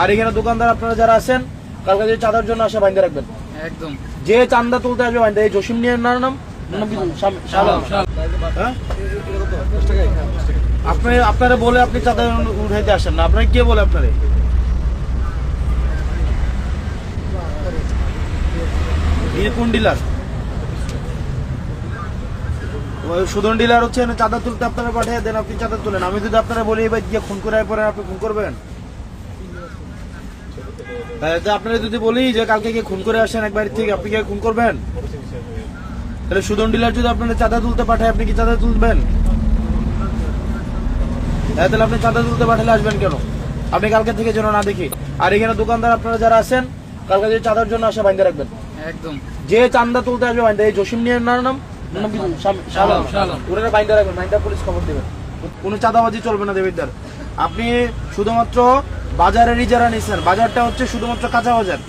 আর এখানে দোকানদার আপনারা যারা আছেন কালকে যে চাঁদার জন্য আসে বাইন্ধে রাখবেন একদম। যে চান্দা তুলতে আসবে বাইন্ধে। এই জসিম নিয়ে নাম হ্যাঁ? আপনারা বলে আপনি চাঁদা উঠাইতে আসেন না, আপনারা কে বলে আপনারে? কোন ডিলার? সুদন ডিলার হচ্ছে চাঁদা তুলতে আপনারা পাঠিয়ে দেন, আপনি চাঁদা তুলেন। আমি যদি আপনারা বলি এবার গিয়ে খুন করে পরে আপনি খুন করবেন? আপনারা যদি বলি যে কালকে গিয়ে খুন করে আসেন একবার থেকে, আপনি গিয়ে খুন করবেন? তাহলে সুদন ডিলার যদি আপনারা চাঁদা তুলতে পাঠায় আপনি কি চাঁদা তুলবেন? তাহলে আপনি চাঁদা তুলতে পাঠালে আসবেন কেন? আপনি কালকে থেকে যেন না দেখি। আর এখানে দোকানদার আপনারা যারা আছেন কালকে যে চাঁদার জন্য আসে বাইন্ধে রাখবেন। একদম। যে চান্দা তুলতে আসবে বাইন্ধে। এই জসিম নিয়ে নাম ওরা বাইন্ধে রাখবেন, বাইন্ধা পুলিশ খবর দেবেন। কোনো চাঁদাবাজি চলবে না দেবিদ্দার। আপনি শুধুমাত্র বাজারেরই যারা নিচ্ছেন, বাজারটা হচ্ছে শুধুমাত্র কাঁচা বাজার।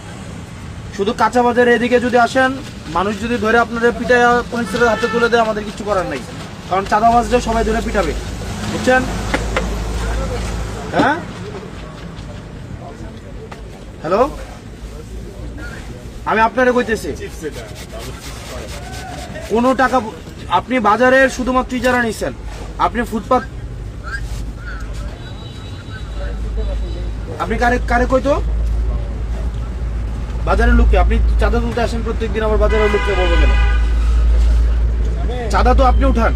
শুধু কাঁচা বাজারে এদিকে যদি আসেন, মানুষ যদি ধরে আপনাদের পিঠায় পুলিশের হাতে তুলে দেয়, আমাদের কিছু করার নাই। কারণ চাঁদাবাজরা সবাই ধরে পিটাবে, বুঝছেন? হ্যাঁ, হ্যালো, আমি আপনারে কইতেছি কোনো টাকা আপনি বাজারের শুধুমাত্র যারা নিচ্ছেন, আপনি ফুটপাত আপনি কারে কারে কইতো বাজারের লোককে আপনি চাঁদা তুলতে আসেন প্রত্যেকদিন, আবার বাজারের লোককে বলবো কেন? চাঁদা তো আপনি উঠান।